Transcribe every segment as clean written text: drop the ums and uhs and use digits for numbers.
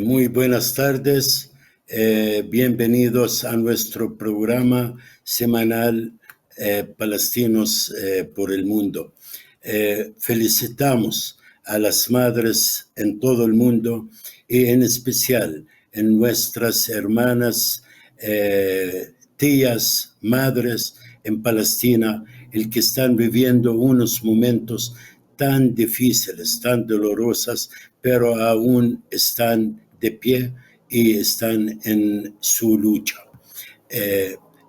Muy buenas tardes, bienvenidos a nuestro programa semanal Palestinos por el Mundo. Felicitamos a las madres en todo el mundo y en especial en nuestras hermanas, tías, madres en Palestina, el que están viviendo unos momentos tan difíciles, tan dolorosos, pero aún están de pie y están en su lucha.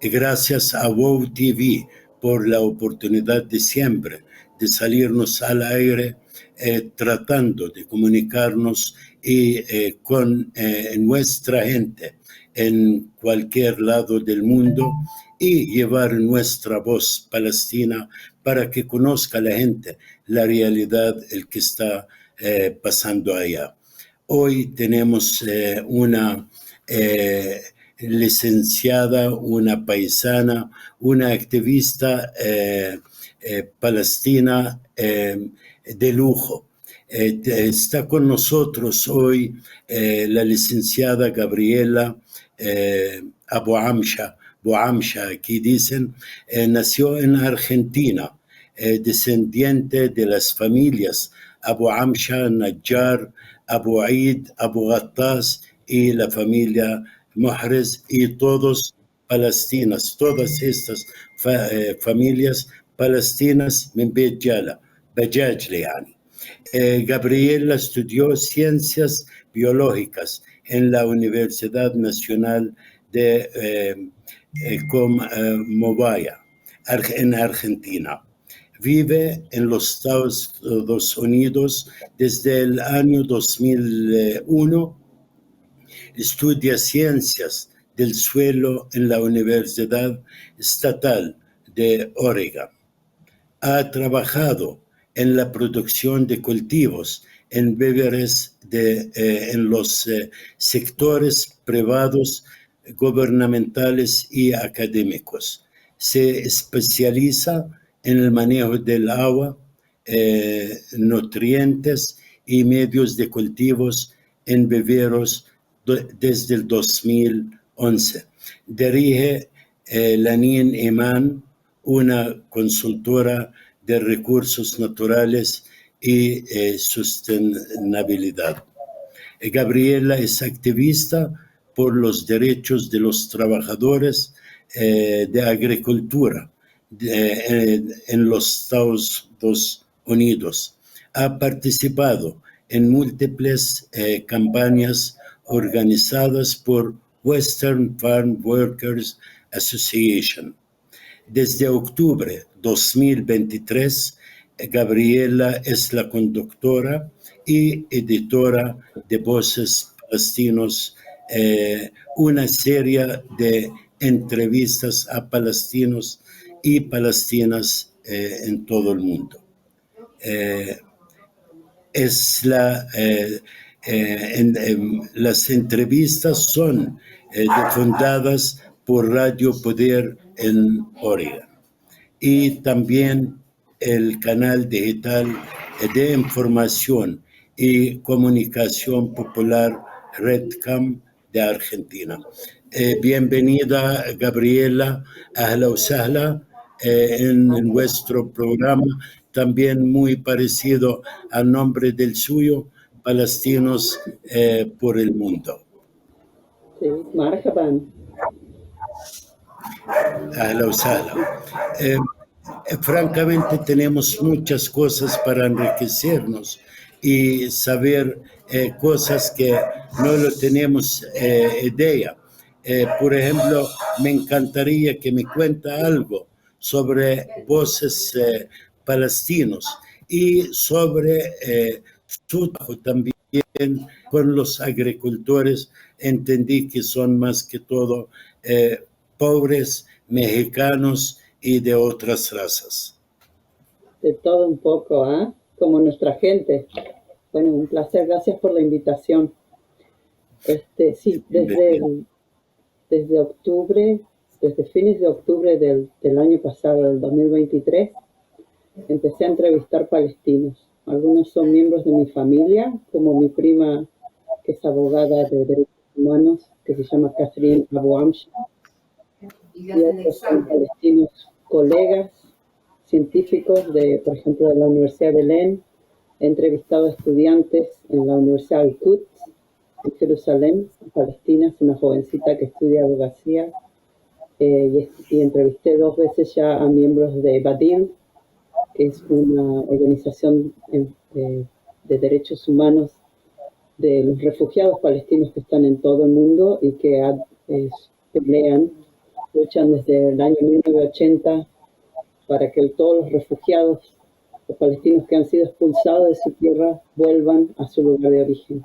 Y gracias a WOW TV por la oportunidad de siempre de salirnos al aire, tratando de comunicarnos y con nuestra gente en cualquier lado del mundo y llevar nuestra voz palestina para que conozca la gente la realidad, el que está pasando allá. Hoy tenemos una licenciada, una paisana, una activista palestina de lujo. Está con nosotros hoy la licenciada Gabriela Abu Amsha, aquí dicen, nació en Argentina, descendiente de las familias Abu Amsha, Najjar, Abu Aid, Abu Ghattas y la familia Muhrez y todos palestinas, todas estas familias palestinas من بيت جالة بجاجلة يعني. Gabriela estudió ciencias biológicas en la Universidad Nacional de Comobaya, en Argentina. Vive en los Estados Unidos desde el año 2001. Estudia ciencias del suelo en la Universidad Estatal de Oregon. Ha trabajado en la producción de cultivos en víveres en los sectores privados, gubernamentales y académicos. Se especializa en el manejo del agua, nutrientes y medios de cultivos en viveros desde el 2011. Dirige Lanin Iman, una consultora de recursos naturales y sostenibilidad. Gabriela es activista por los derechos de los trabajadores de agricultura en los Estados Unidos. Ha participado en múltiples campañas organizadas por Western Farm Workers Association. Desde octubre 2023, Gabriela es la conductora y editora de Voces Palestinos, una serie de entrevistas a palestinos y palestinas en todo el mundo. Las entrevistas son difundidas por Radio Poder en Oregon y también el canal digital de información y comunicación popular Redcam de Argentina. Bienvenida Gabriela, ahla wa sahla en nuestro programa, también muy parecido al nombre del suyo, Palestinos por el Mundo. Sí, marhaban. Ahla wa sahla. Francamente tenemos muchas cosas para enriquecernos y saber cosas que no lo tenemos idea. Por ejemplo, me encantaría que me cuenta algo sobre Voces Palestinos y sobre su trabajo también con los agricultores. Entendí que son más que todo pobres mexicanos y de otras razas. De todo un poco, ¿eh? Como nuestra gente. Bueno, un placer, gracias por la invitación. Sí, desde octubre, desde fines de octubre del año pasado, del 2023, empecé a entrevistar palestinos. Algunos son miembros de mi familia, como mi prima que es abogada de derechos humanos, que se llama Catherine Abu Amsha, y otros son palestinos colegas científicos, por ejemplo, de la Universidad de Belén. He entrevistado a estudiantes en la Universidad Al-Quds, en Jerusalén, en Palestina. Es una jovencita que estudia abogacía. Y entrevisté 2 veces ya a miembros de Badil, que es una organización de derechos humanos de los refugiados palestinos que están en todo el mundo y que luchan desde el año 1980 para que todos los refugiados, los palestinos que han sido expulsados de su tierra, vuelvan a su lugar de origen.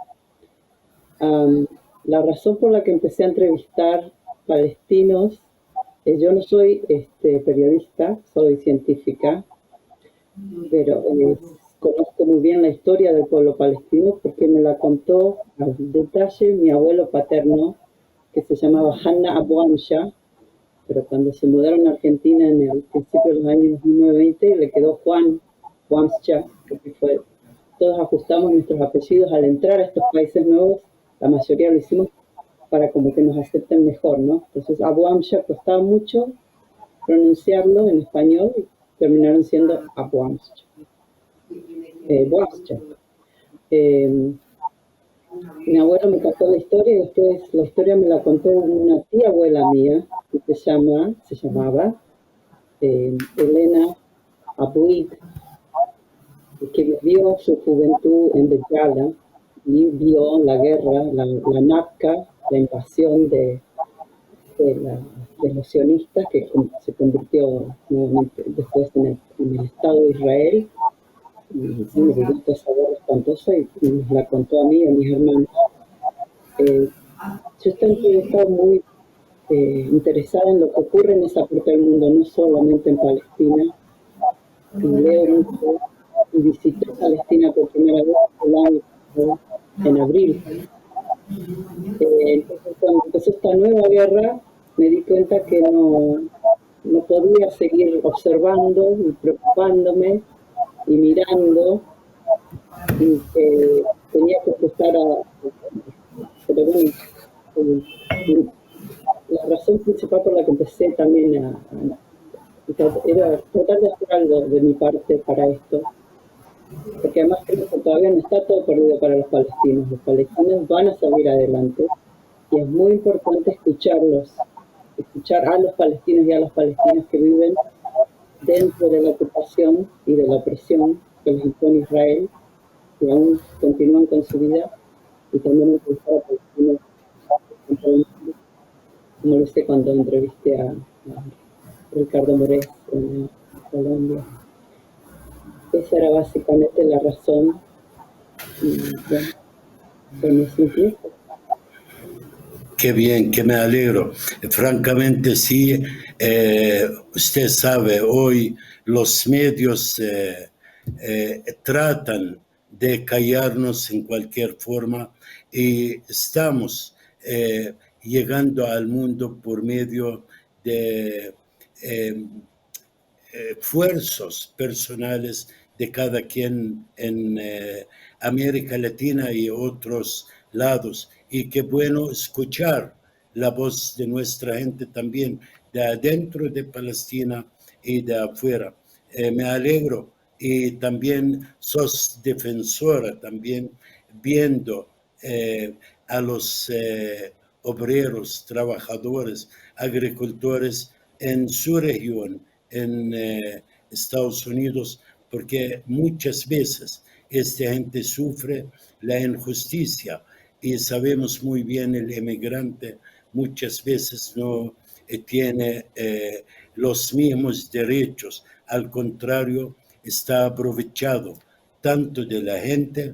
La razón por la que empecé a entrevistar palestinos, yo no soy periodista, soy científica, pero conozco muy bien la historia del pueblo palestino porque me la contó al detalle mi abuelo paterno, que se llamaba Hanna Abu Amsha, pero cuando se mudaron a Argentina en el principio de los años 1920 le quedó Juan Amsha, porque todos ajustamos nuestros apellidos al entrar a estos países nuevos, la mayoría lo hicimos para como que nos acepten mejor, ¿no? Entonces Abu Amsha costaba mucho pronunciarlo en español y terminaron siendo Abu Amsha. Mi abuelo me contó la historia y después la historia me la contó una tía abuela mía que se llamaba Elena Abuid, que vivió su juventud en Bengala y vio la guerra, la Nakba, la invasión de los sionistas, que se convirtió nuevamente después en el Estado de Israel. Y me vivió toda esa guerra espantosa y nos la contó a mí y a mis hermanos. Yo he estado muy interesada en lo que ocurre en esa parte del mundo, no solamente en Palestina. Y leo mucho y visité Palestina por primera vez el año en abril. Entonces, cuando empezó esta nueva guerra, me di cuenta que no podía seguir observando y preocupándome y mirando, y que tenía que prestar pero bueno, la razón principal por la que empecé también era tratar de hacer algo de mi parte para esto, porque además creo que todavía no está todo perdido para los palestinos. Los palestinos van a salir adelante y es muy importante escuchar a los palestinos y a las palestinas que viven dentro de la ocupación y de la opresión que les impone Israel, que aún continúan con su vida, y también escuchar a palestinos, como lo hice cuando entrevisté a Ricardo Morés en Colombia. Esa era básicamente la razón. Y bueno, con eso empiezo. Qué bien, que me alegro. Francamente, sí, usted sabe, hoy los medios tratan de callarnos en cualquier forma y estamos llegando al mundo por medio de esfuerzos personales de cada quien en América Latina y otros lados. Y qué bueno escuchar la voz de nuestra gente también, de adentro de Palestina y de afuera. Me alegro, y también sos defensora, también viendo a los obreros, trabajadores, agricultores en su región, en Estados Unidos, porque muchas veces esta gente sufre la injusticia y sabemos muy bien el emigrante muchas veces no tiene los mismos derechos, al contrario, está aprovechado tanto de la gente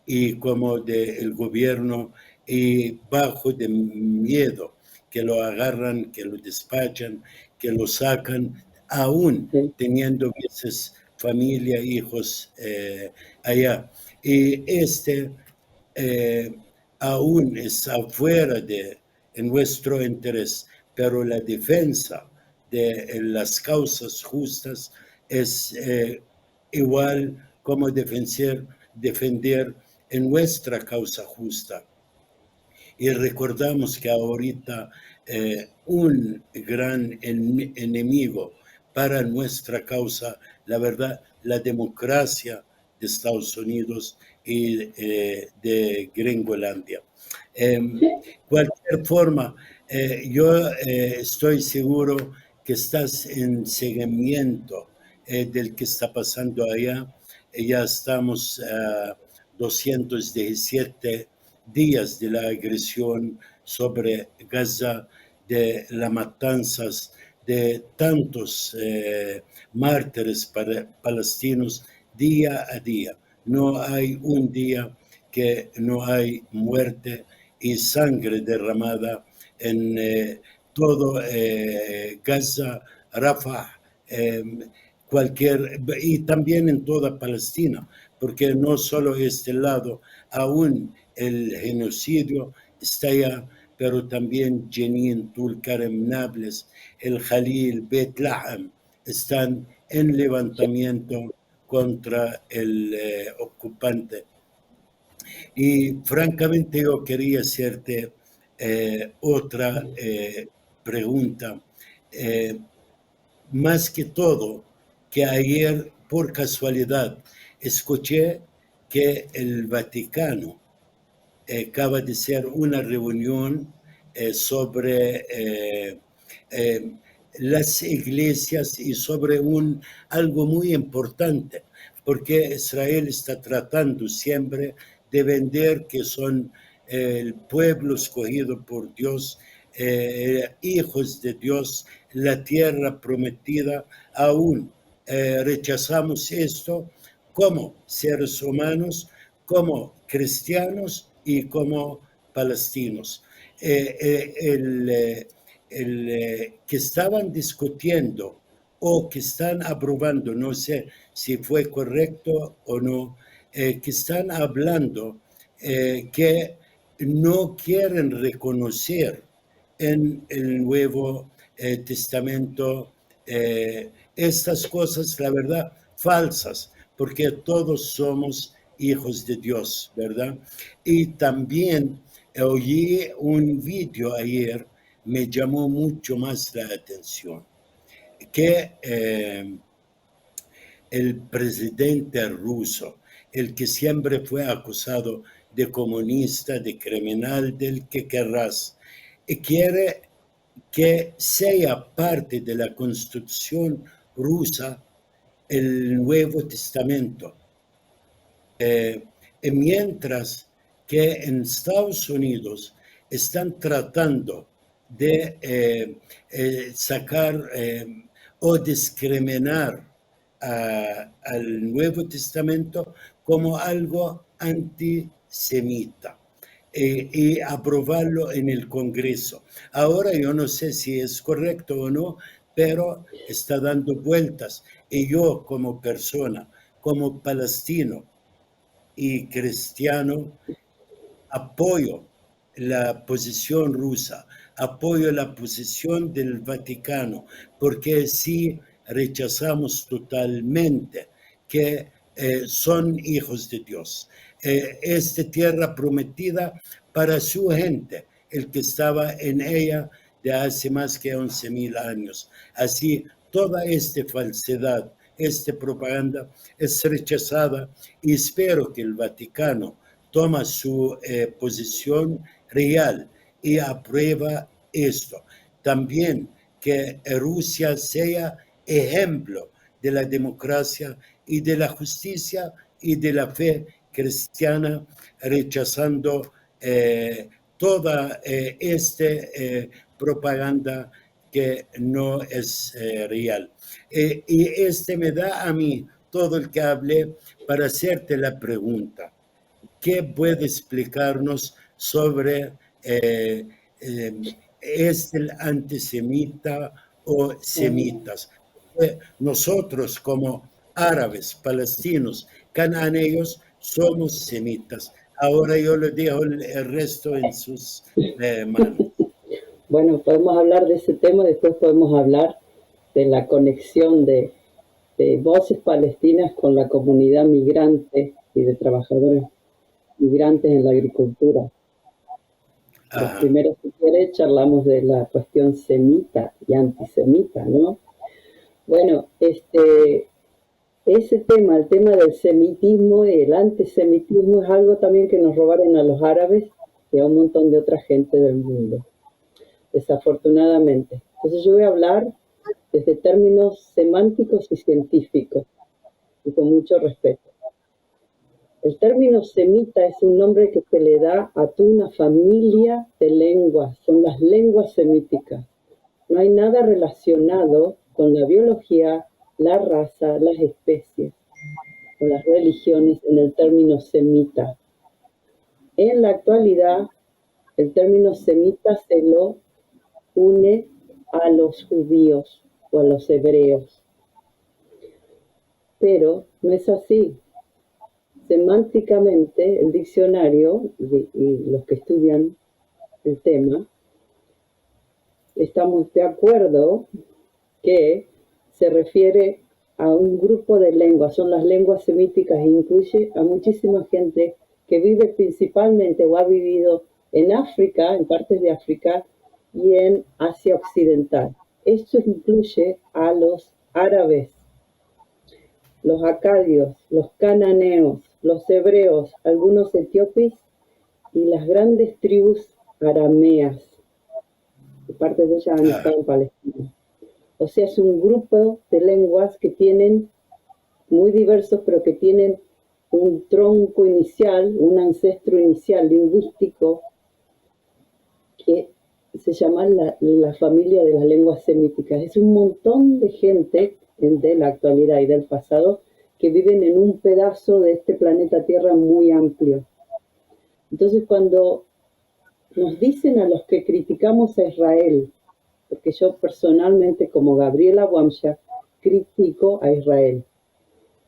y como del gobierno, y bajo de miedo que lo agarran, que lo despachan, que lo sacan, aún teniendo veces familia, hijos allá. Y aún es afuera de nuestro interés, pero la defensa de las causas justas es igual como defender en nuestra causa justa. y recordamos que ahorita un gran enemigo para nuestra causa, la verdad, la democracia de Estados Unidos y de Gringolandia. Cualquier forma, yo estoy seguro que estás en seguimiento del que está pasando allá. Ya estamos a 217 días de la agresión sobre Gaza, de las matanzas de tantos mártires palestinos día a día. No hay un día que no hay muerte y sangre derramada en todo Gaza, Rafah, y también en toda Palestina, porque no solo este lado, aún el genocidio está allá, pero también Jenin, Tulkarem, Nablus, el Jalil, Bet Lahem, están en levantamiento contra el ocupante. Y francamente yo quería hacerte otra pregunta. Más que todo, que ayer por casualidad escuché que el Vaticano acaba de hacer una reunión sobre las iglesias y sobre algo muy importante, porque Israel está tratando siempre de vender que son el pueblo escogido por Dios, hijos de Dios, la tierra prometida. Aún rechazamos esto como seres humanos, como cristianos y como palestinos. Que estaban discutiendo o que están aprobando, no sé si fue correcto o no, que están hablando que no quieren reconocer en el Nuevo Testamento estas cosas, la verdad, falsas, porque todos somos hijos de Dios, ¿verdad? Y también oí un video ayer, me llamó mucho más la atención, que el presidente ruso, el que siempre fue acusado de comunista, de criminal, del que querrás, quiere que sea parte de la Constitución rusa el Nuevo Testamento. Mientras que en Estados Unidos están tratando de sacar o discriminar al Nuevo Testamento como algo antisemita y aprobarlo en el Congreso. Ahora yo no sé si es correcto o no, pero está dando vueltas. Y yo como persona, como palestino y cristiano, apoyo la posición rusa, apoyo la posición del Vaticano, porque sí rechazamos totalmente que son hijos de Dios. Esta tierra prometida para su gente, el que estaba en ella de hace más que 11,000 años. Así, toda esta falsedad, esta propaganda es rechazada y espero que el Vaticano toma su posición real y aprueba esto. También que Rusia sea ejemplo de la democracia y de la justicia y de la fe cristiana, rechazando toda esta propaganda que no es real. Y me da a mí todo el que hablé para hacerte la pregunta. ¿Qué puede explicarnos sobre es el antisemita o semitas? Nosotros como árabes, palestinos, cananeos, somos semitas. Ahora yo le dejo el resto en sus manos. Bueno, podemos hablar de ese tema, después podemos hablar de la conexión de voces palestinas con la comunidad migrante y de trabajadores migrantes en la agricultura. Los Ajá. primeros, si quiere, charlamos de la cuestión semita y antisemita, ¿no? Bueno, ese tema, el tema del semitismo y el antisemitismo es algo también que nos robaron a los árabes y a un montón de otra gente del mundo, desafortunadamente. Entonces yo voy a hablar desde términos semánticos y científicos y con mucho respeto. El término semita es un nombre que se le da a toda una familia de lenguas, son las lenguas semíticas. No hay nada relacionado con la biología, la raza, las especies o las religiones en el término semita. En la actualidad, el término semita se lo une a los judíos o a los hebreos, pero no es así. Semánticamente, el diccionario y los que estudian el tema, estamos de acuerdo que se refiere a un grupo de lenguas, son las lenguas semíticas e incluye a muchísima gente que vive principalmente o ha vivido en África, en partes de África y en Asia Occidental. Esto incluye a los árabes, los acadios, los cananeos, los hebreos, algunos etíopes y las grandes tribus arameas, que parte de ellas han estado en Palestina. O sea, es un grupo de lenguas que tienen, muy diversos, pero que tienen un tronco inicial, un ancestro inicial lingüístico que se llama la familia de las lenguas semíticas. Es un montón de gente de la actualidad y del pasado que viven en un pedazo de este planeta Tierra muy amplio. Entonces, cuando nos dicen a los que criticamos a Israel, porque yo personalmente, como Gabriela Wamsha, critico a Israel.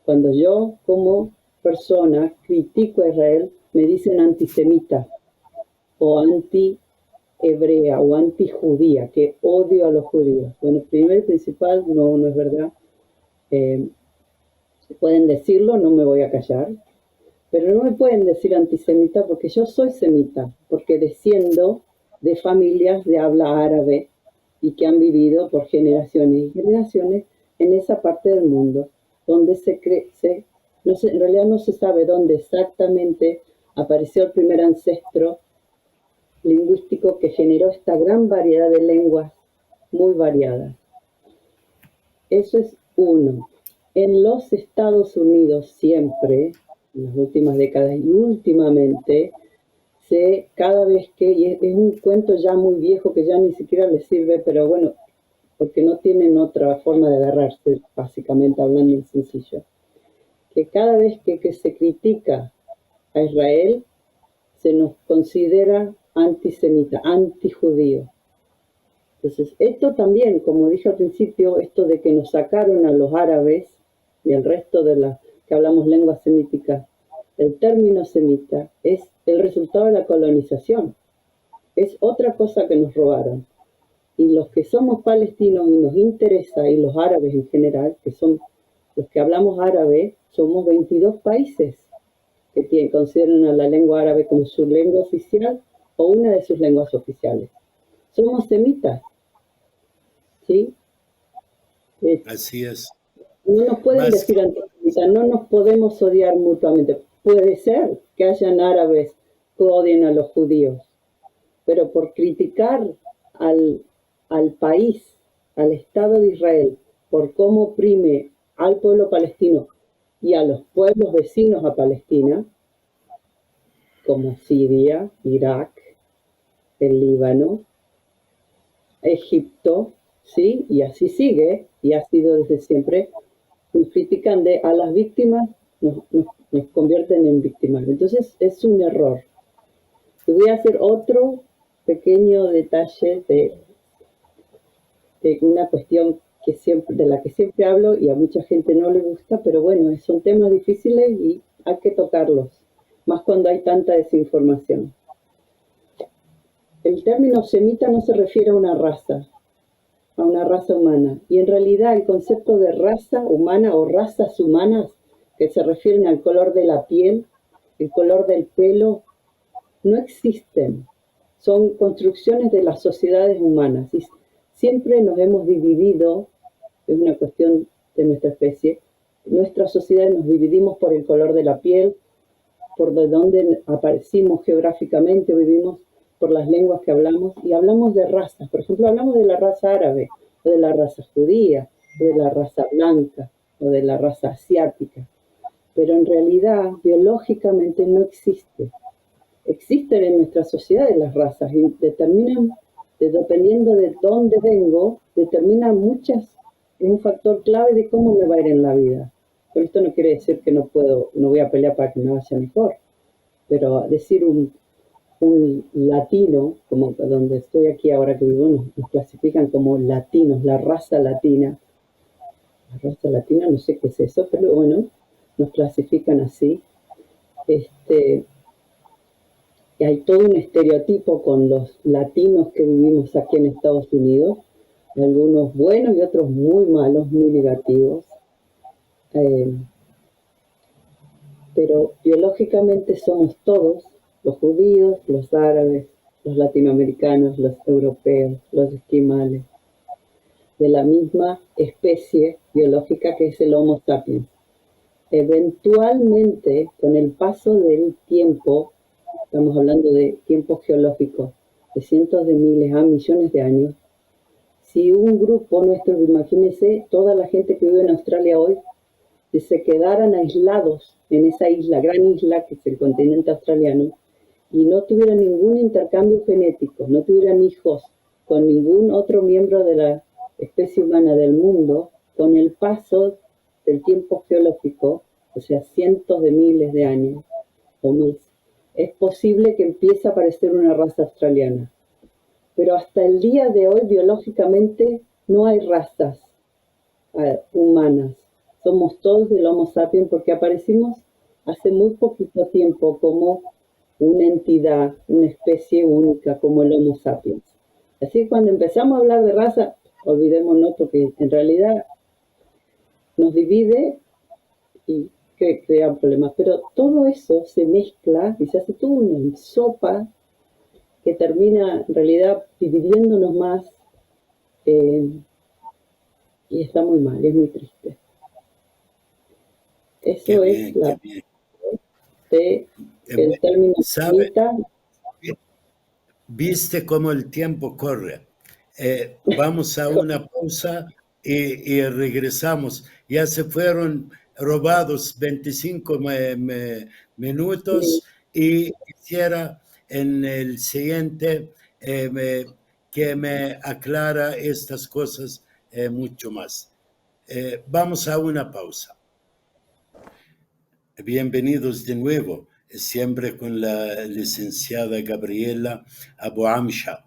Cuando yo, como persona, critico a Israel, me dicen antisemita o anti-hebrea o anti-judía, que odio a los judíos. Bueno, primero y principal, no es verdad. Pueden decirlo, no me voy a callar, pero no me pueden decir antisemita porque yo soy semita, porque desciendo de familias de habla árabe y que han vivido por generaciones y generaciones en esa parte del mundo, donde no sé, en realidad no se sabe dónde exactamente apareció el primer ancestro lingüístico que generó esta gran variedad de lenguas muy variadas. Eso es uno. En los Estados Unidos siempre, en las últimas décadas y últimamente, cada vez que, y es un cuento ya muy viejo que ya ni siquiera les sirve, pero bueno, porque no tienen otra forma de agarrarse, básicamente hablando en sencillo, que cada vez que se critica a Israel, se nos considera antisemita, antijudío. Entonces, esto también, como dije al principio, esto de que nos sacaron a los árabes y el resto de las que hablamos lenguas semíticas, el término semita es el resultado de la colonización. Es otra cosa que nos robaron. Y los que somos palestinos y nos interesa, y los árabes en general, que son los que hablamos árabe, somos 22 países que consideran a la lengua árabe como su lengua oficial o una de sus lenguas oficiales. Somos semitas, ¿sí? Así es. No nos pueden Más que, decir antisemitas, no nos podemos odiar mutuamente. Puede ser que hayan árabes que odien a los judíos, pero por criticar al país, al Estado de Israel, por cómo oprime al pueblo palestino y a los pueblos vecinos a Palestina, como Siria, Irak, el Líbano, Egipto, ¿sí? Y así sigue, y ha sido desde siempre, nos critican a las víctimas, nos convierten en víctimas. Entonces es un error. Y voy a hacer otro pequeño detalle de una cuestión de la que siempre hablo y a mucha gente no le gusta, pero bueno, son temas difíciles y hay que tocarlos, más cuando hay tanta desinformación. El término semita no se refiere a una raza humana, y en realidad el concepto de raza humana o razas humanas que se refieren al color de la piel, el color del pelo, no existen. son construcciones de las sociedades humanas y siempre nos hemos dividido, es una cuestión de nuestra especie, nuestra sociedad nos dividimos por el color de la piel, por de dónde aparecimos geográficamente, vivimos, por las lenguas que hablamos, y hablamos de razas. Por ejemplo, hablamos de la raza árabe, o de la raza judía, o de la raza blanca, o de la raza asiática. Pero en realidad, biológicamente no existe. Existen en nuestras sociedades las razas y determinan, dependiendo de dónde vengo, determina muchas, es un factor clave de cómo me va a ir en la vida. Pero esto no quiere decir que no voy a pelear para que me vaya mejor. Pero decir un latino, como donde estoy aquí ahora que vivo, nos clasifican como latinos, la raza latina. La raza latina, no sé qué es eso, pero bueno, nos clasifican así. Y hay todo un estereotipo con los latinos que vivimos aquí en Estados Unidos, algunos buenos y otros muy malos, muy negativos. Pero biológicamente somos todos, los judíos, los árabes, los latinoamericanos, los europeos, los esquimales, de la misma especie biológica que es el Homo sapiens. Eventualmente, con el paso del tiempo, estamos hablando de tiempo geológico, de cientos de miles a millones de años, si un grupo nuestro, imagínense toda la gente que vive en Australia hoy, si se quedaran aislados en esa isla, gran isla que es el continente australiano, y no tuvieran ningún intercambio genético, no tuvieran hijos con ningún otro miembro de la especie humana del mundo, con el paso del tiempo geológico, o sea, cientos de miles de años o más, es posible que empiece a aparecer una raza australiana. Pero hasta el día de hoy, biológicamente, no hay razas humanas. Somos todos del Homo sapiens porque aparecimos hace muy poquito tiempo como una entidad, una especie única como el Homo sapiens. Así que cuando empezamos a hablar de raza, olvidémonos porque en realidad nos divide y crea problemas. Pero todo eso se mezcla y se hace toda una sopa que termina en realidad dividiéndonos más y está muy mal, es muy triste. Eso es el término semita. Viste cómo el tiempo corre. Vamos a una pausa y regresamos. Ya se fueron robados 25 minutos y quisiera en el siguiente que me aclara estas cosas mucho más. Vamos a una pausa. Bienvenidos de nuevo, siempre con la licenciada Gabriela Abu Amsha,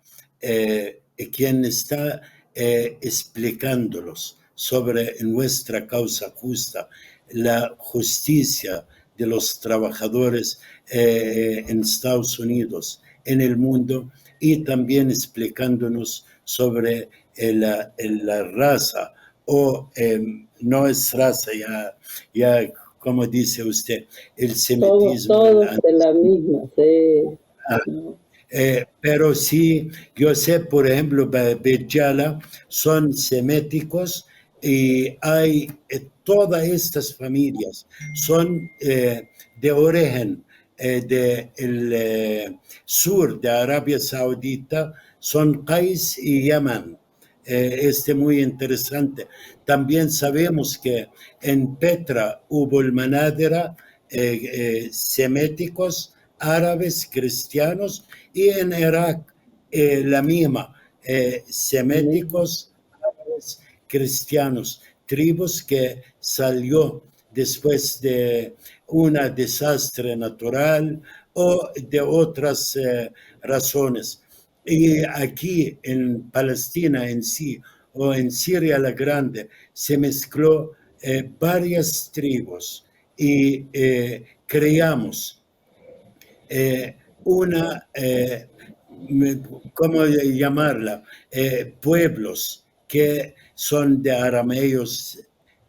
quien está explicándolos sobre nuestra causa justa, la justicia de los trabajadores en Estados Unidos, en el mundo, y también explicándonos sobre la raza, o no es raza, ya como dice usted, el semitismo. Todos de la misma, sí. Pero sí, yo sé, por ejemplo, Bejala son seméticos y hay todas estas familias son de origen del sur de Arabia Saudita, son Qais y Yemen. Muy interesante. También sabemos que en Petra hubo el manadera seméticos, árabes, cristianos, y en Irak la misma, seméticos, árabes, cristianos, tribus que salió después de un desastre natural o de otras razones. Y aquí en Palestina en sí, o en Siria la Grande, se mezcló varias tribus y creamos ¿cómo llamarla? Pueblos que son de arameos,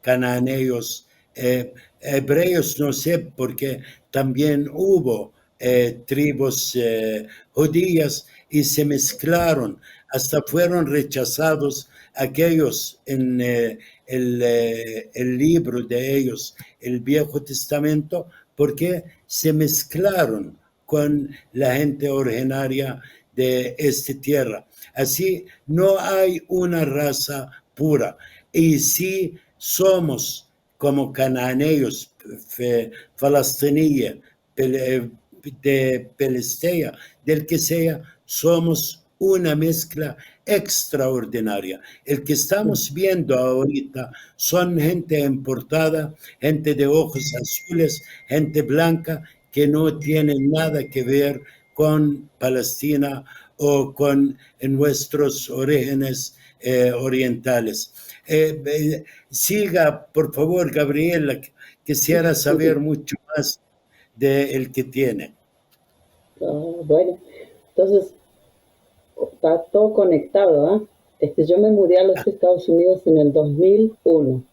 cananeos, hebreos, no sé, porque también hubo tribus judías y se mezclaron, hasta fueron rechazados aquellos en el libro de ellos, el Viejo Testamento, porque se mezclaron con la gente originaria de esta tierra. Así no hay una raza pura. Y si somos como cananeos, palestiníes, de Pelestea, del que sea, somos una mezcla extraordinaria. El que estamos viendo ahorita son gente importada, gente de ojos azules, gente blanca, que no tienen nada que ver con Palestina o con nuestros orígenes orientales. Siga, por favor, Gabriela, quisiera saber mucho más del que tiene. Bueno, entonces está todo conectado. Yo me mudé a los Estados Unidos en el 2001,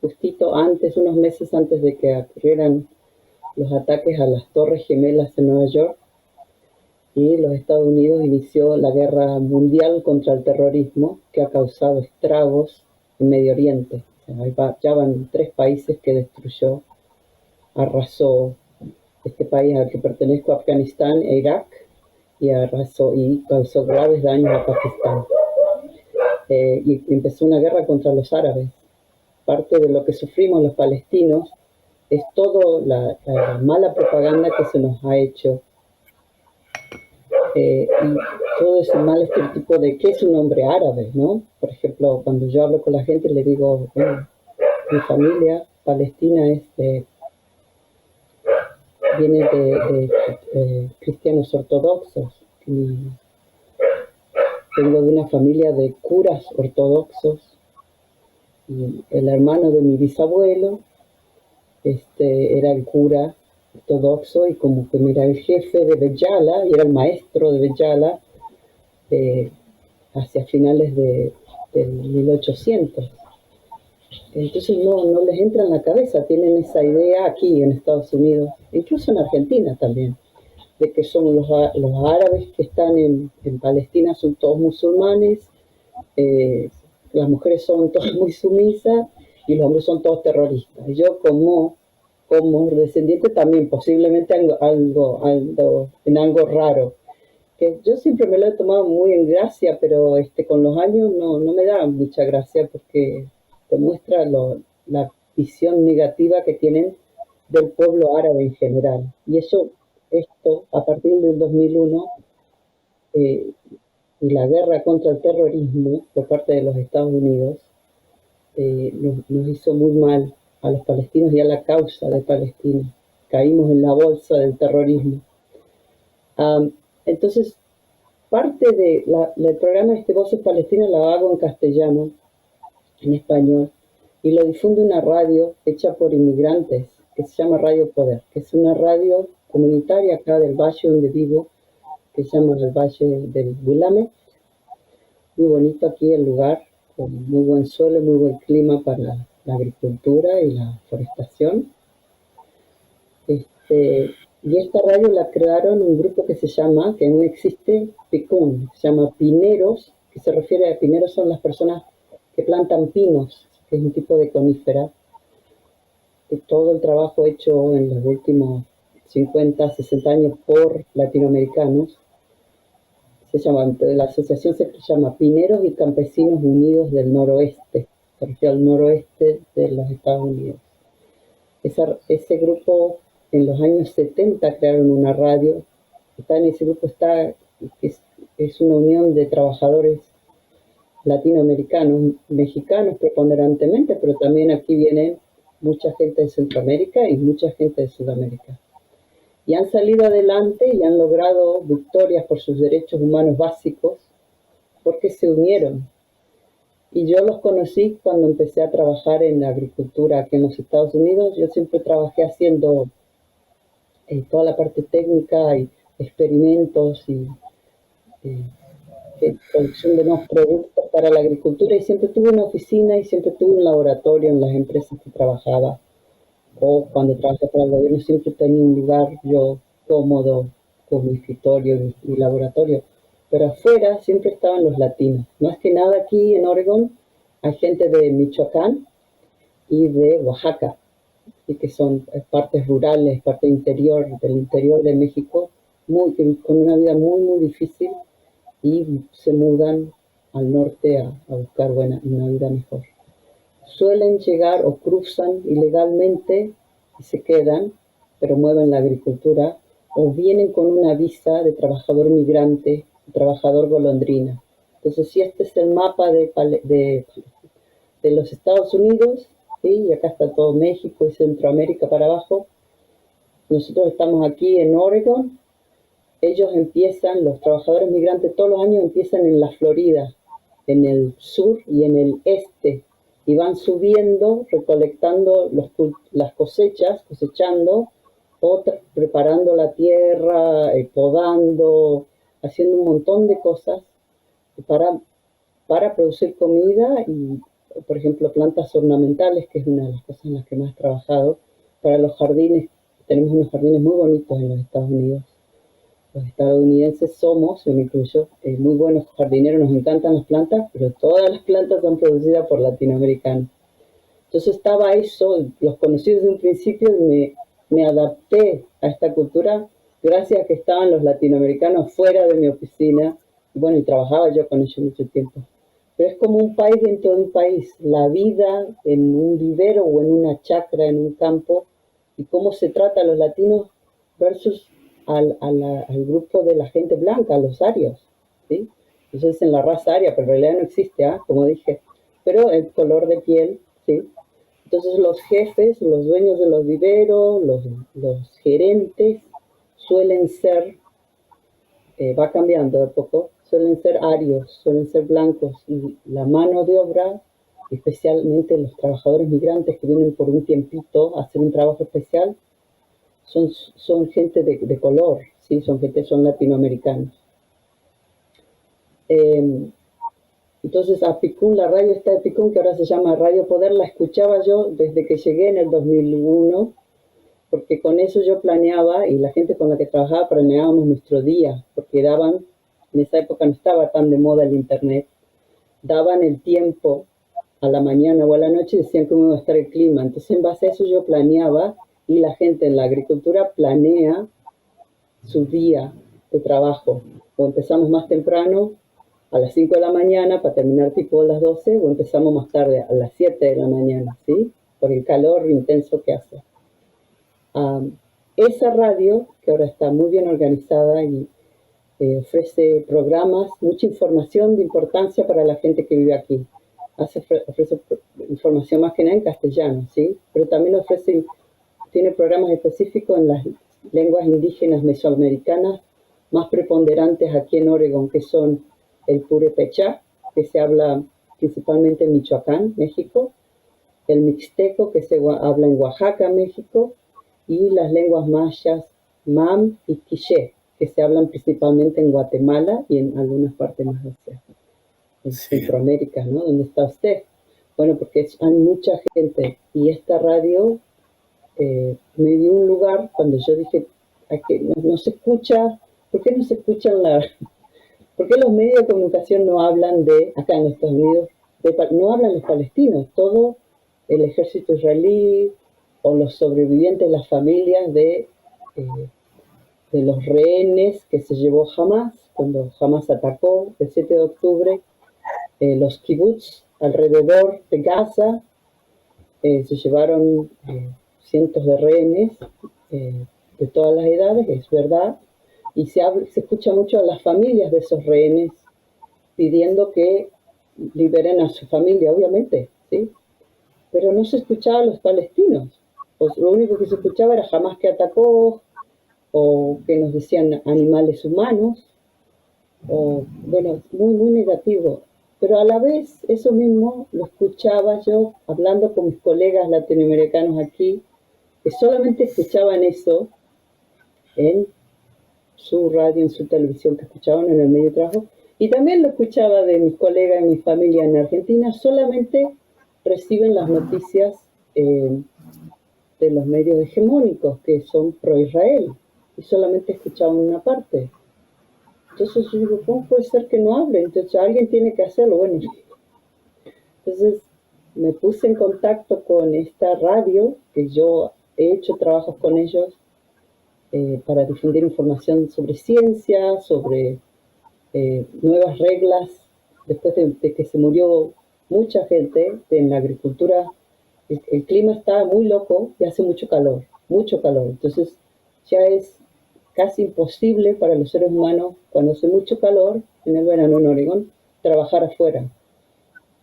justito antes, unos meses antes de que ocurrieran los ataques a las Torres Gemelas en Nueva York, y los Estados Unidos inició la guerra mundial contra el terrorismo, que ha causado estragos en Medio Oriente. Ya van 3 países que destruyó, arrasó. Este país al que pertenezco, Afganistán e Irak, y arrasó y causó graves daños a Pakistán. Y empezó una guerra contra los árabes. Parte de lo que sufrimos los palestinos es toda la mala propaganda que se nos ha hecho, y todo ese mal estereotipo de qué es un hombre árabe, ¿no? Por ejemplo, cuando yo hablo con la gente, le digo, bueno, mi familia palestina viene de cristianos ortodoxos, y vengo de una familia de curas ortodoxos, y el hermano de mi bisabuelo era el cura ortodoxo, y como que era el jefe de Beyala y era el maestro de Beyala hacia finales del 1800. Entonces no les entra en la cabeza, tienen esa idea aquí en Estados Unidos, incluso en Argentina también, de que son los árabes que están en Palestina son todos musulmanes, las mujeres son todas muy sumisas y los hombres son todos terroristas. Yo como descendiente también posiblemente en algo raro, que yo siempre me lo he tomado muy en gracia, pero con los años no me da mucha gracia, porque te muestra la visión negativa que tienen del pueblo árabe en general. Y esto a partir del 2001, y la guerra contra el terrorismo por parte de los Estados Unidos, nos hizo muy mal a los palestinos y a la causa de Palestina. Caímos en la bolsa del terrorismo. Entonces, parte del programa Voces Palestinas la hago en castellano, en español, y lo difunde una radio hecha por inmigrantes que se llama Radio Poder, que es una radio comunitaria acá del valle donde vivo, que se llama el Valle del Willamette. Muy bonito aquí el lugar, con muy buen suelo, muy buen clima para la agricultura y la forestación. Y esta radio la crearon un grupo que aún existe, PICUN, se llama Pineros, que se refiere a pineros, son las personas que plantan pinos, que es un tipo de conífera. Y todo el trabajo hecho en los últimos 50, 60 años por latinoamericanos, la asociación se llama Pineros y Campesinos Unidos del Noroeste, se refiere al noroeste de los Estados Unidos. Ese grupo, en los años 70 crearon una radio. En ese grupo es una unión de trabajadores latinoamericanos, mexicanos preponderantemente, pero también aquí viene mucha gente de Centroamérica y mucha gente de Sudamérica. Y han salido adelante y han logrado victorias por sus derechos humanos básicos porque se unieron. Y yo los conocí cuando empecé a trabajar en la agricultura aquí en los Estados Unidos. Yo siempre trabajé haciendo toda la parte técnica y experimentos y producción de nuevos productos para la agricultura, y siempre tuve una oficina y siempre tuve un laboratorio en las empresas que trabajaba, o cuando trabajé para el gobierno siempre tenía un lugar yo cómodo con mi escritorio y laboratorio, pero afuera siempre estaban los latinos. Más que nada aquí en Oregón hay gente de Michoacán y de Oaxaca, y que son partes rurales, parte interior, del interior de México, con una vida muy, muy difícil, y se mudan al norte a buscar una vida mejor. Suelen llegar o cruzan ilegalmente y se quedan, pero mueven la agricultura, o vienen con una visa de trabajador migrante, trabajador golondrina. Entonces, si este es el mapa de los Estados Unidos, ¿sí? Y acá está todo México y Centroamérica para abajo. Nosotros estamos aquí en Oregon. Ellos empiezan, los trabajadores migrantes todos los años empiezan en la Florida, en el sur y en el este, y van subiendo, recolectando las cosechas, cosechando, o preparando la tierra, podando, haciendo un montón de cosas para producir comida y, por ejemplo, plantas ornamentales, que es una de las cosas en las que más he trabajado, para los jardines. Tenemos unos jardines muy bonitos en los Estados Unidos. Los estadounidenses somos, yo me incluyo, muy buenos jardineros, nos encantan las plantas, pero todas las plantas son producidas por latinoamericanos. Entonces estaba eso, los conocí desde un principio y me adapté a esta cultura gracias a que estaban los latinoamericanos fuera de mi oficina. Y bueno, y trabajaba yo con ellos mucho tiempo. Pero es como un país dentro de un país, la vida en un vivero o en una chacra, en un campo, y cómo se trata a los latinos versus al grupo de la gente blanca, a los arios, ¿sí? Eso es en la raza aria, pero en realidad no existe, ¿ah? Como dije, pero el color de piel, ¿sí? Entonces los jefes, los dueños de los viveros, los gerentes, suelen ser, va cambiando de poco, suelen ser arios, suelen ser blancos, y la mano de obra, especialmente los trabajadores migrantes que vienen por un tiempito a hacer un trabajo especial, son gente de color, ¿sí? Son latinoamericanos. Entonces Apicún, la radio esta de Apicún, que ahora se llama Radio Poder, la escuchaba yo desde que llegué en el 2001, porque con eso yo planeaba, y la gente con la que trabajaba planeábamos nuestro día, porque daban, en esa época no estaba tan de moda el internet, daban el tiempo a la mañana o a la noche y decían cómo iba a estar el clima. Entonces en base a eso yo planeaba, y la gente en la agricultura planea su día de trabajo. O empezamos más temprano, a las 5 de la mañana, para terminar tipo a las 12, o empezamos más tarde, a las 7 de la mañana, ¿sí? Por el calor intenso que hace. Esa radio, que ahora está muy bien organizada y ofrece programas, mucha información de importancia para la gente que vive aquí. Ofrece información más que nada en castellano, ¿sí? Pero también tiene programas específicos en las lenguas indígenas mesoamericanas más preponderantes aquí en Oregón, que son el purépecha, que se habla principalmente en Michoacán, México, el mixteco, que se habla en Oaxaca, México, y las lenguas mayas mam y quiché, que se hablan principalmente en Guatemala y en algunas partes más hacia en Centroamérica, ¿no? ¿Dónde está usted? Bueno, porque hay mucha gente, y esta radio me dio un lugar cuando yo dije, no se escucha, ¿por qué no se escuchan ¿por qué los medios de comunicación no hablan acá en Estados Unidos, no hablan los palestinos, todo el ejército israelí o los sobrevivientes, las familias de los rehenes que se llevó Hamas, cuando Hamas atacó el 7 de octubre, los kibbutz alrededor de Gaza, se llevaron cientos de rehenes de todas las edades, es verdad, y se escucha mucho a las familias de esos rehenes pidiendo que liberen a su familia, obviamente, ¿sí? Pero no se escuchaba a los palestinos. Pues lo único que se escuchaba era Hamas que atacó, o que nos decían animales humanos, o bueno, muy, muy negativo. Pero a la vez, eso mismo lo escuchaba yo hablando con mis colegas latinoamericanos aquí, que solamente escuchaban eso en su radio, en su televisión, que escuchaban en el medio de trabajo, y también lo escuchaba de mis colegas y mi familia en Argentina. Solamente reciben las noticias de los medios hegemónicos, que son pro-Israel, y solamente escuchaban una parte. Entonces yo digo, ¿cómo puede ser que no hable? Entonces alguien tiene que hacerlo. Bueno, entonces me puse en contacto con esta radio, que yo he hecho trabajos con ellos para difundir información sobre ciencia, sobre nuevas reglas. Después de que se murió mucha gente en la agricultura, el clima está muy loco y hace mucho calor, mucho calor. Entonces ya es casi imposible para los seres humanos, cuando hace mucho calor en el verano en Oregón, trabajar afuera.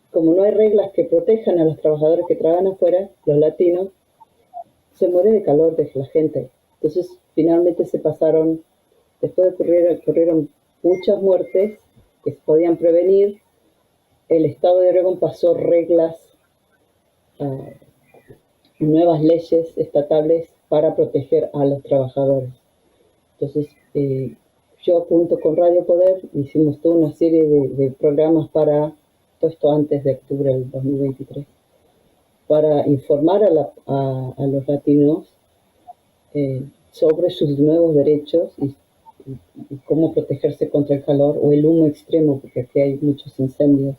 Como no hay reglas que protejan a los trabajadores que trabajan afuera, los latinos, se muere de calor de la gente. Entonces finalmente se pasaron, después ocurrieron muchas muertes que se podían prevenir. El estado de Oregón pasó reglas, nuevas leyes estatales para proteger a los trabajadores. Entonces, yo junto con Radio Poder hicimos toda una serie de programas para, todo esto antes de octubre del 2023, para informar a los latinos sobre sus nuevos derechos y cómo protegerse contra el calor o el humo extremo, porque aquí hay muchos incendios,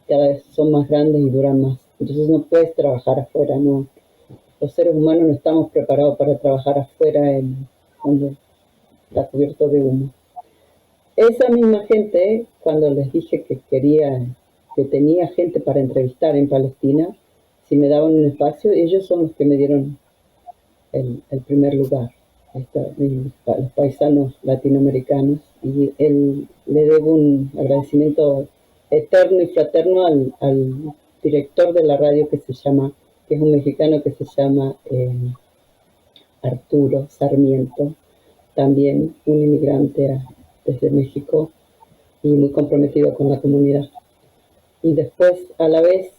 cada vez son más grandes y duran más. Entonces no puedes trabajar afuera, no. Los seres humanos no estamos preparados para trabajar afuera cuando está cubierto de humo. Esa misma gente, cuando les dije que tenía gente para entrevistar en Palestina, si me daban un espacio, ellos son los que me dieron el primer lugar, los paisanos latinoamericanos, y le debo un agradecimiento eterno y fraterno al director de la radio que es un mexicano que se llama Arturo Sarmiento, también un inmigrante desde México y muy comprometido con la comunidad. Y después, a la vez,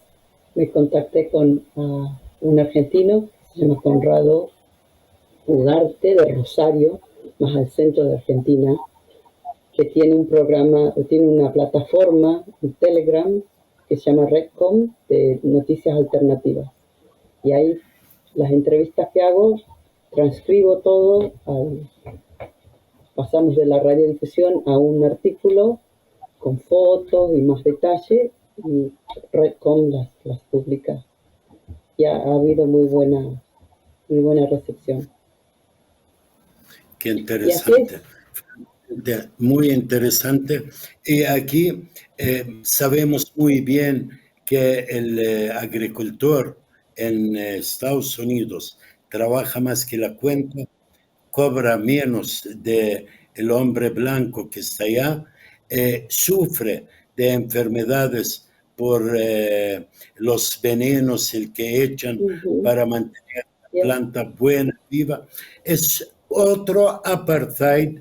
me contacté con un argentino que se llama Conrado Ugarte, de Rosario, más al centro de Argentina, que tiene un programa, tiene una plataforma, un Telegram, que se llama Redcom, de noticias alternativas. Y ahí las entrevistas que hago, transcribo todo, pasamos de la radiodifusión a un artículo con fotos y más detalle, y Redcom las publica. Y ha habido muy buena recepción. Qué interesante. Muy interesante. Y aquí sabemos muy bien que el agricultor en Estados Unidos trabaja más que la cuenta, cobra menos de el hombre blanco que está allá, sufre de enfermedades por los venenos el que echan para mantener la planta buena, viva. Es otro apartheid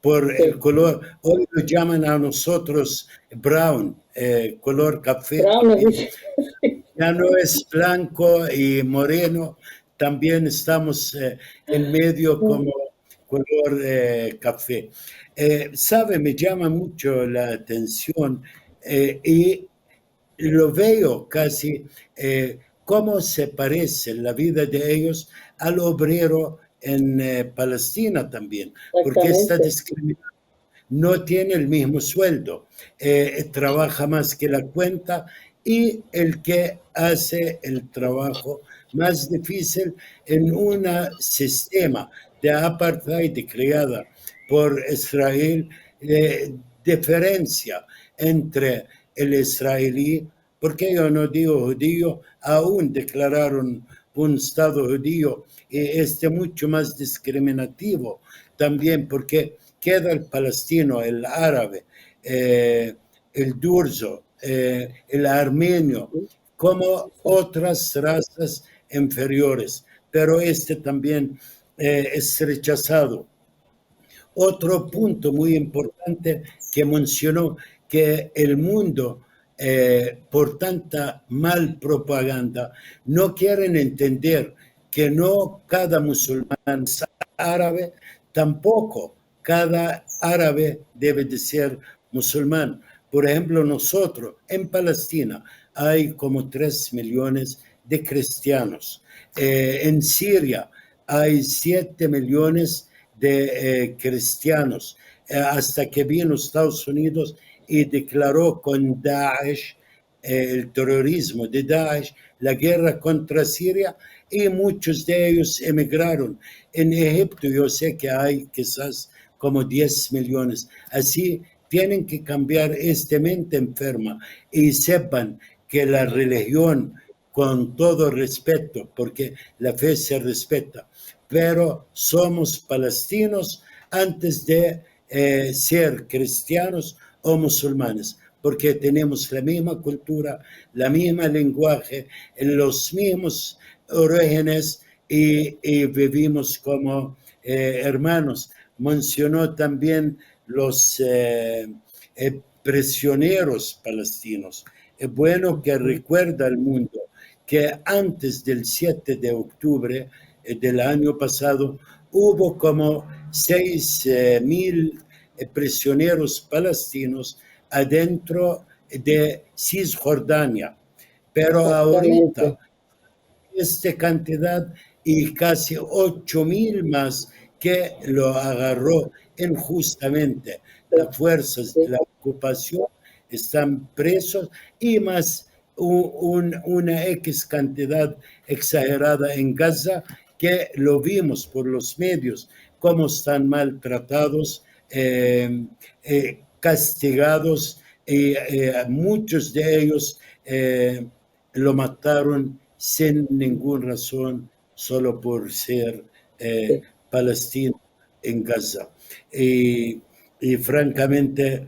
por el color. Hoy lo llaman a nosotros brown, color café. Brown, ya no es blanco y moreno, también estamos en medio como color café. Sabe, me llama mucho la atención y lo veo casi cómo se parece la vida de ellos al obrero en Palestina también, porque esta discriminación no tiene el mismo sueldo, trabaja más que la cuenta, y el que hace el trabajo más difícil en un sistema de apartheid creada por Israel, diferencia entre el israelí, porque yo no digo judío, aún declararon un Estado judío, y mucho más discriminativo también, porque queda el palestino, el árabe, el durso, el armenio, como otras razas inferiores, pero también es rechazado. Otro punto muy importante que mencionó, que el mundo, por tanta mal propaganda, no quieren entender que no cada musulmán es árabe, tampoco cada árabe debe de ser musulmán. Por ejemplo, nosotros en Palestina hay como 3 millones de cristianos. En Siria hay 7 millones de cristianos, hasta que vino Estados Unidos y declaró con Daesh, el terrorismo de Daesh, la guerra contra Siria, y muchos de ellos emigraron. En Egipto yo sé que hay quizás como 10 millones. Así tienen que cambiar esta mente enferma y sepan que la religión, con todo respeto, porque la fe se respeta, pero somos palestinos antes de ser cristianos o musulmanes, porque tenemos la misma cultura, la misma lenguaje, los mismos orígenes y vivimos como hermanos. Mencionó también los prisioneros palestinos. Es bueno que recuerda al mundo que antes del 7 de octubre del año pasado hubo como 6.000 prisioneros palestinos adentro de Cisjordania. Pero ahorita esta cantidad y casi 8.000 más que lo agarró injustamente. Las fuerzas de la ocupación están presos y más una X cantidad exagerada en Gaza, que lo vimos por los medios, cómo están maltratados, castigados, y muchos de ellos lo mataron sin ninguna razón, solo por ser palestino en Gaza. Y francamente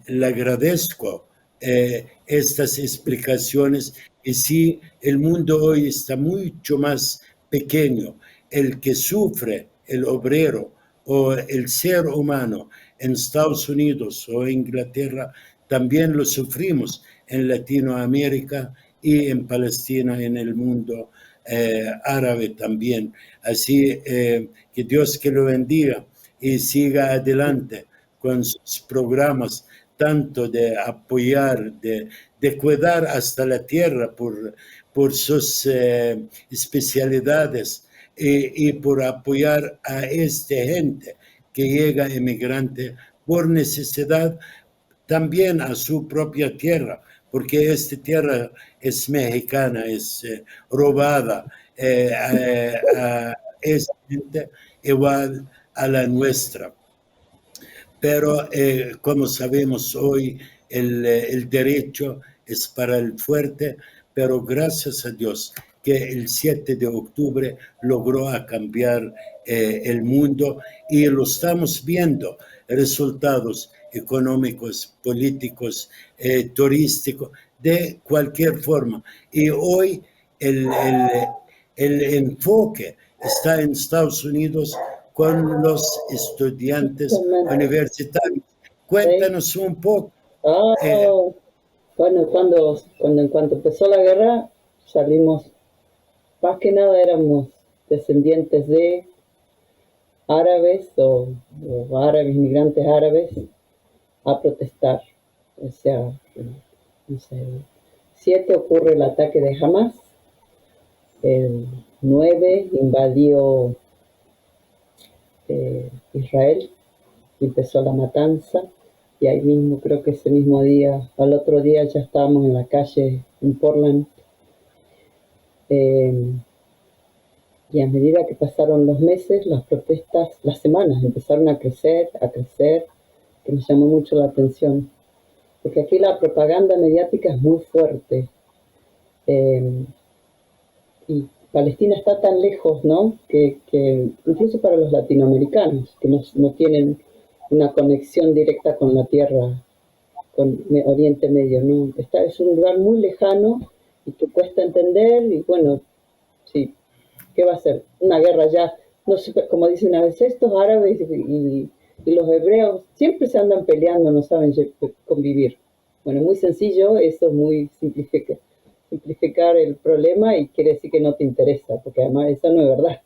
le agradezco estas explicaciones. Y sí, el mundo hoy está mucho más pequeño. El que sufre, el obrero o el ser humano en Estados Unidos o Inglaterra, también lo sufrimos en Latinoamérica y en Palestina, en el mundo árabe también. Así que Dios que lo bendiga y siga adelante con sus programas, tanto de apoyar, de cuidar hasta la tierra por sus especialidades y por apoyar a esta gente que llega emigrante por necesidad, también a su propia tierra, porque esta tierra es mexicana, es robada, es igual a la nuestra. Pero como sabemos hoy, el derecho es para el fuerte, pero gracias a Dios que el 7 de octubre logró cambiar el mundo y lo estamos viendo, resultados económicos, políticos, turísticos, de cualquier forma. Y hoy el enfoque está en Estados Unidos con los estudiantes universitarios. Cuéntanos un poco. Bueno, en cuanto empezó la guerra, salimos, más que nada éramos descendientes de árabes o árabes, inmigrantes árabes, a protestar. O sea, no sé, el 7 ocurre el ataque de Hamas, el 9 invadió Israel, empezó la matanza, y ahí mismo, creo que ese mismo día, al otro día ya estábamos en la calle en Portland. Y a medida que pasaron los meses, las protestas, las semanas empezaron a crecer, que me llamó mucho la atención, porque aquí la propaganda mediática es muy fuerte, y Palestina está tan lejos, ¿no? Que incluso para los latinoamericanos, que no tienen una conexión directa con la tierra, con Oriente Medio, ¿no? Es un lugar muy lejano y que cuesta entender, y bueno, sí, ¿qué va a ser? Una guerra ya, no sé, como dicen a veces, estos árabes y los hebreos siempre se andan peleando, no saben convivir. Bueno, muy sencillo, eso es muy simplificar el problema, y quiere decir que no te interesa, porque además eso no es verdad,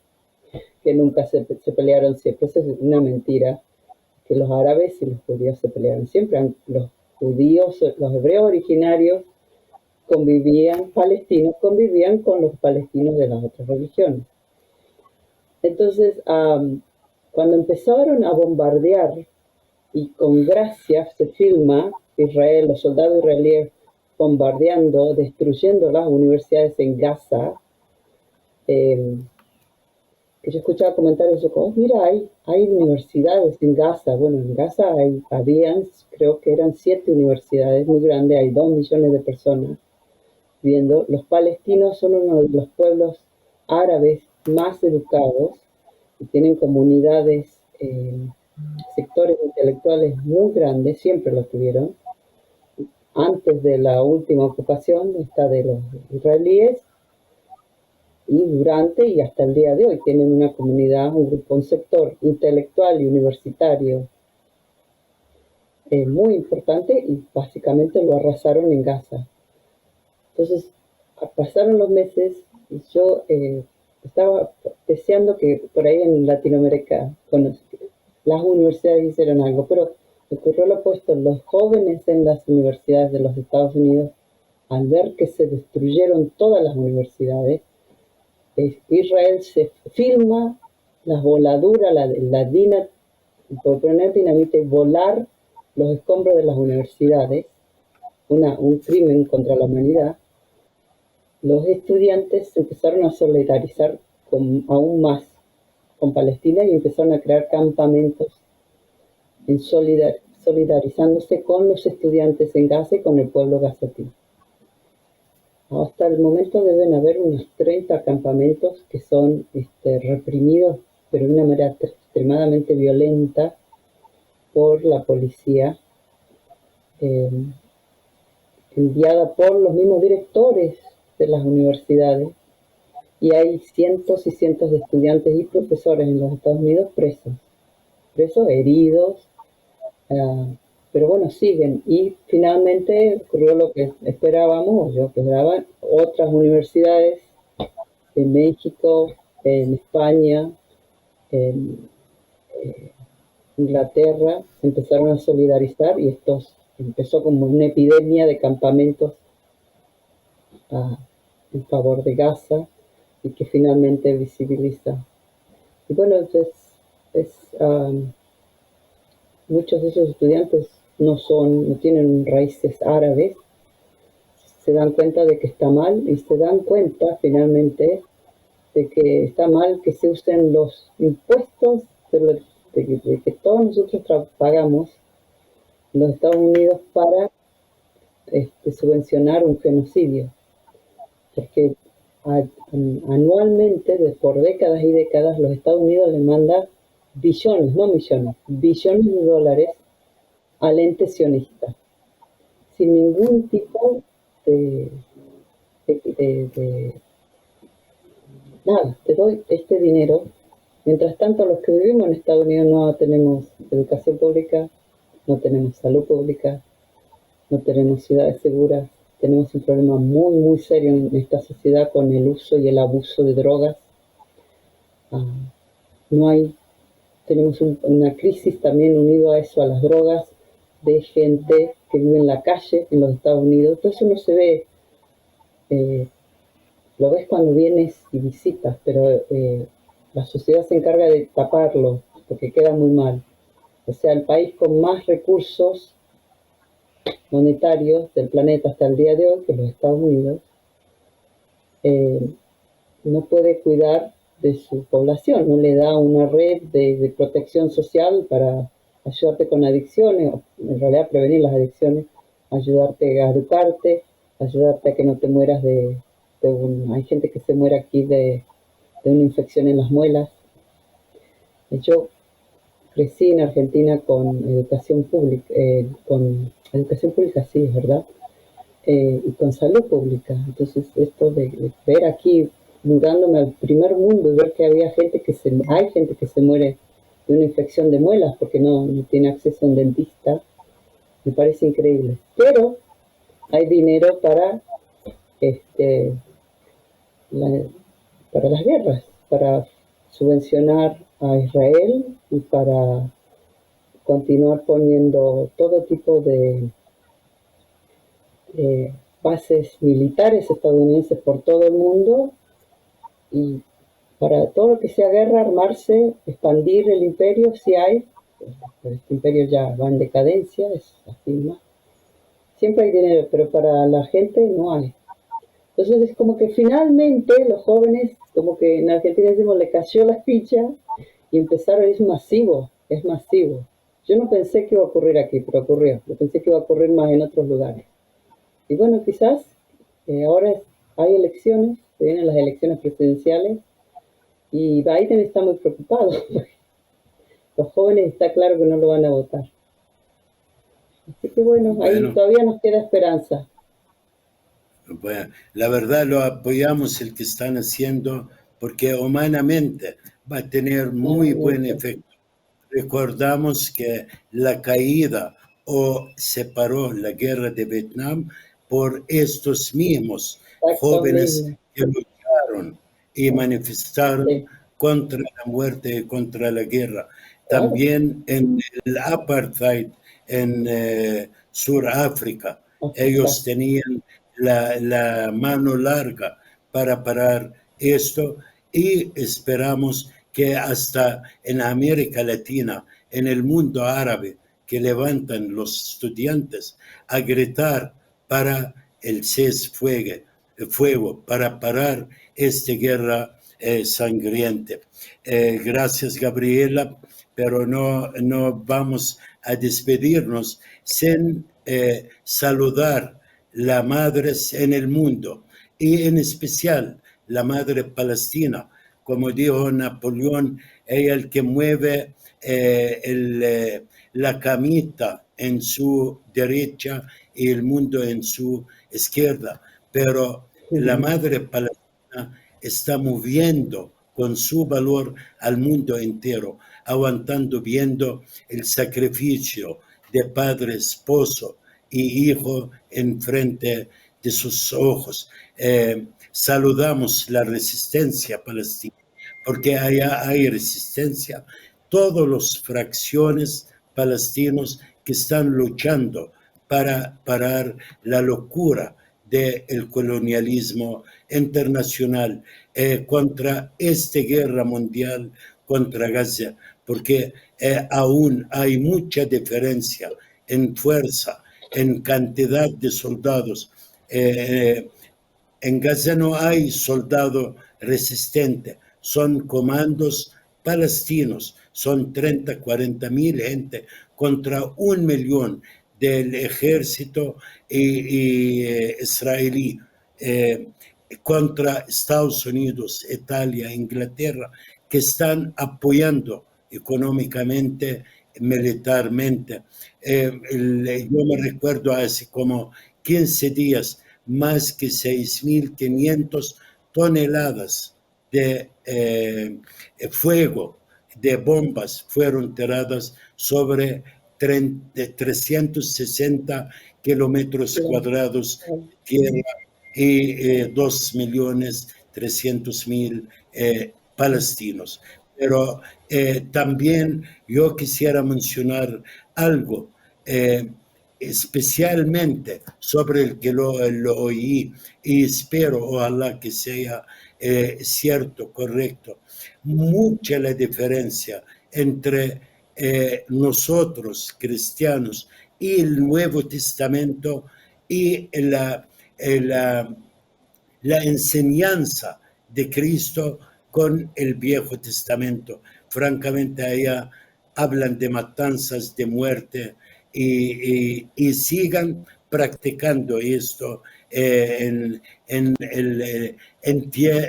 que nunca se pelearon siempre. Eso es una mentira, que los árabes y los judíos se pelearon siempre. Los judíos, los hebreos originarios palestinos convivían con los palestinos de las otras religiones. Entonces, cuando empezaron a bombardear, y con gracia se filma Israel, los soldados israelíes bombardeando, destruyendo las universidades en Gaza, que yo escuchaba comentarios de, oh, mira, hay universidades en Gaza. Bueno, en Gaza habían, creo que eran 7 universidades muy grandes, hay 2 millones de personas viendo. Los palestinos son uno de los pueblos árabes más educados y tienen comunidades, sectores intelectuales muy grandes, siempre lo tuvieron. Antes de la última ocupación, esta de los israelíes, y durante y hasta el día de hoy tienen una comunidad, un grupo, un sector intelectual y universitario muy importante, y básicamente lo arrasaron en Gaza. Entonces, pasaron los meses y yo estaba deseando que por ahí en Latinoamérica las universidades hicieran algo, pero ocurrió lo opuesto. Los jóvenes en las universidades de los Estados Unidos, al ver que se destruyeron todas las universidades, Israel se filma las voladuras, por poner dinamita y volar los escombros de las universidades, un crimen contra la humanidad. Los estudiantes empezaron a solidarizar aún más con Palestina y empezaron a crear campamentos solidarizándose con los estudiantes en Gaza y con el pueblo gazatí. Hasta el momento deben haber unos 30 campamentos que son reprimidos, pero de una manera extremadamente violenta por la policía, enviada por los mismos directores de las universidades, y hay cientos y cientos de estudiantes y profesores en los Estados Unidos presos, heridos, pero bueno, siguen. Y finalmente ocurrió lo que esperábamos, yo esperaba. Otras universidades en México, en España, en Inglaterra, empezaron a solidarizar, y empezó como una epidemia de campamentos en favor de Gaza, y que finalmente visibiliza. Y bueno, muchos de esos estudiantes no tienen raíces árabes, se dan cuenta de que está mal, y se dan cuenta finalmente de que está mal que se usen los impuestos de que todos nosotros pagamos en los Estados Unidos para subvencionar un genocidio, porque anualmente, por décadas y décadas, los Estados Unidos le manda billones, no millones, billones de dólares al ente sionista, sin ningún tipo de nada, te doy este dinero. Mientras tanto, los que vivimos en Estados Unidos no tenemos educación pública, no tenemos salud pública, no tenemos ciudades seguras, tenemos un problema muy, muy serio en esta sociedad con el uso y el abuso de drogas. Tenemos una crisis también unido a eso, a las drogas, de gente que vive en la calle en los Estados Unidos. Todo eso no se ve, lo ves cuando vienes y visitas, pero la sociedad se encarga de taparlo porque queda muy mal. O sea, el país con más recursos monetarios del planeta hasta el día de hoy, que es los Estados Unidos, no puede cuidar de su población, no le da una red de protección social para ayudarte con adicciones, o en realidad prevenir las adicciones, ayudarte a educarte, ayudarte a que no te mueras hay gente que se muere aquí de una infección en las muelas. Yo crecí en Argentina con educación pública, sí, es verdad, y con salud pública. Entonces, esto de ver aquí, mudándome al primer mundo, y ver que hay gente que se muere de una infección de muelas porque no tiene acceso a un dentista, me parece increíble. Pero hay dinero para las guerras, para subvencionar a Israel y para continuar poniendo todo tipo de bases militares estadounidenses por todo el mundo, y para todo lo que sea guerra, armarse, expandir el imperio, si hay, pero este imperio ya va en decadencia, es así más. Siempre hay dinero, pero para la gente no hay. Entonces es como que finalmente los jóvenes, como que en Argentina decimos, le cayó la ficha y empezaron, es masivo, es masivo. Yo no pensé que iba a ocurrir aquí, pero ocurrió. Yo pensé que iba a ocurrir más en otros lugares. Y bueno, quizás ahora hay elecciones, se vienen las elecciones presidenciales y Biden está muy preocupado. Los jóvenes está claro que no lo van a votar. Así que bueno, ahí Bueno, todavía nos queda esperanza. bueno, la verdad lo apoyamos el que están haciendo porque humanamente va a tener muy buen Claramente. efecto. Recordamos que la caída o se paró la guerra de Vietnam por estos mismos Exacto jóvenes mismo. que lucharon y manifestaron Sí, contra la muerte y contra la guerra. claro. También en el apartheid en Sudáfrica, ellos Exacto. tenían la mano larga para parar esto y esperamos que hasta en América Latina, en el mundo árabe, que levantan los estudiantes a gritar para el fuego, para parar esta guerra sangrienta. Gracias, Gabriela, pero no vamos a despedirnos sin saludar las madres en el mundo y en especial la madre palestina. Como dijo Napoleón, ella el que mueve la camita en su derecha y el mundo en su izquierda, pero la madre palestina está moviendo con su valor al mundo entero, aguantando, viendo el sacrificio de padre, esposo y hijo en frente de sus ojos. Saludamos la resistencia palestina, porque allá hay resistencia. Todas las fracciones palestinos que están luchando para parar la locura del colonialismo internacional contra esta guerra mundial contra Gaza, porque aún hay mucha diferencia en fuerza, en cantidad de soldados. En Gaza no hay soldado resistente, son comandos palestinos, son 30, 40 mil gente contra 1 millón del ejército israelí, contra Estados Unidos, Italia, Inglaterra, que están apoyando económicamente, militarmente. Yo me recuerdo hace como 15 días, más que 6.500 toneladas de fuego, de bombas, fueron tiradas sobre 360 kilómetros Claro, cuadrados claro. de tierra y 2.300.000 palestinos. Pero también yo quisiera mencionar algo, especialmente sobre el que lo oí y espero, ojalá que sea cierto, correcto. Mucha la diferencia entre nosotros, cristianos, y el Nuevo Testamento y la enseñanza de Cristo con el Viejo Testamento. Francamente, allá hablan de matanzas, de muerte, y sigan practicando esto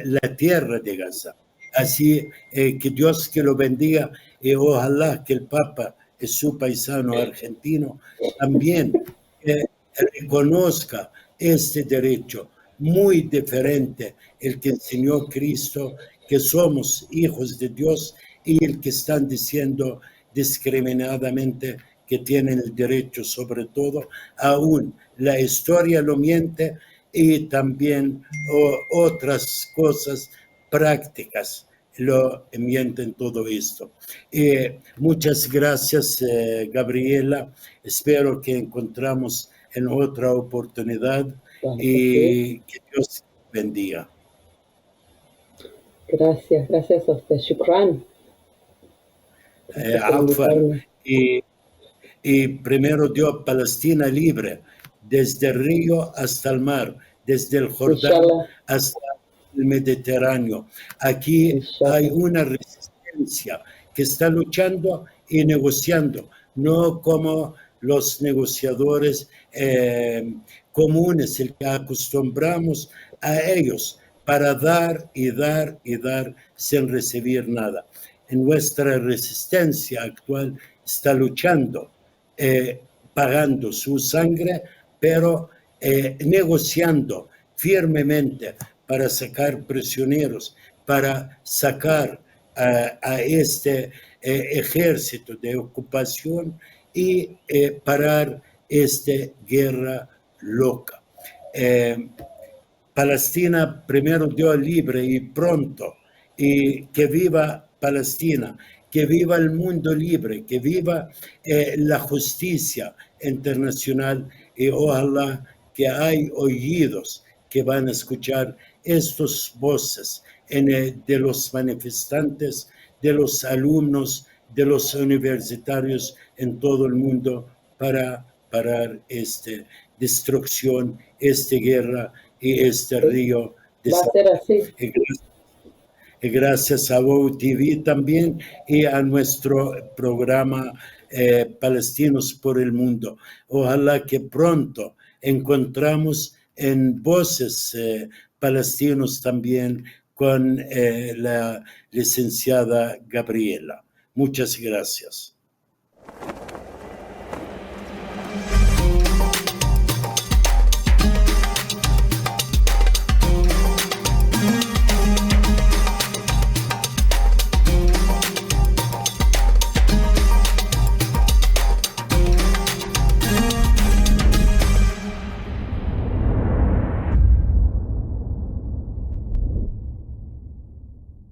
la tierra de Gaza. Así que Dios que lo bendiga y ojalá que el Papa y su paisano argentino también reconozca este derecho muy diferente, el que enseñó Cristo, que somos hijos de Dios y el que están diciendo discriminadamente que tienen el derecho sobre todo, aún la historia lo miente y también otras cosas prácticas lo mienten todo esto. Muchas gracias, Gabriela. Espero que encontramos en otra oportunidad Claro que sí. y que Dios bendiga. Gracias a usted. Shukran. Gracias por Afwan. invitarme. Y primero dio Palestina libre, desde el río hasta el mar, desde el Jordán Inshallah. hasta el Mediterráneo. Aquí hay Inshallah. una resistencia que está luchando y negociando, no como los negociadores comunes, el que acostumbramos a ellos para dar y dar y dar sin recibir nada. En nuestra resistencia actual está luchando, pagando su sangre, pero negociando firmemente para sacar prisioneros, para sacar a este ejército de ocupación y parar esta guerra loca. Palestina primero dio libre y pronto, y que viva Palestina, que viva el mundo libre, que viva la justicia internacional, y ojalá que hay oídos que van a escuchar estas voces de los manifestantes, de los alumnos, de los universitarios en todo el mundo para parar esta destrucción, esta guerra y este río de Va a ser así. y gracias a WOW también y a nuestro programa Palestinos por el Mundo. Ojalá que pronto encontramos en voces palestinos también con la licenciada Gabriela. Muchas gracias.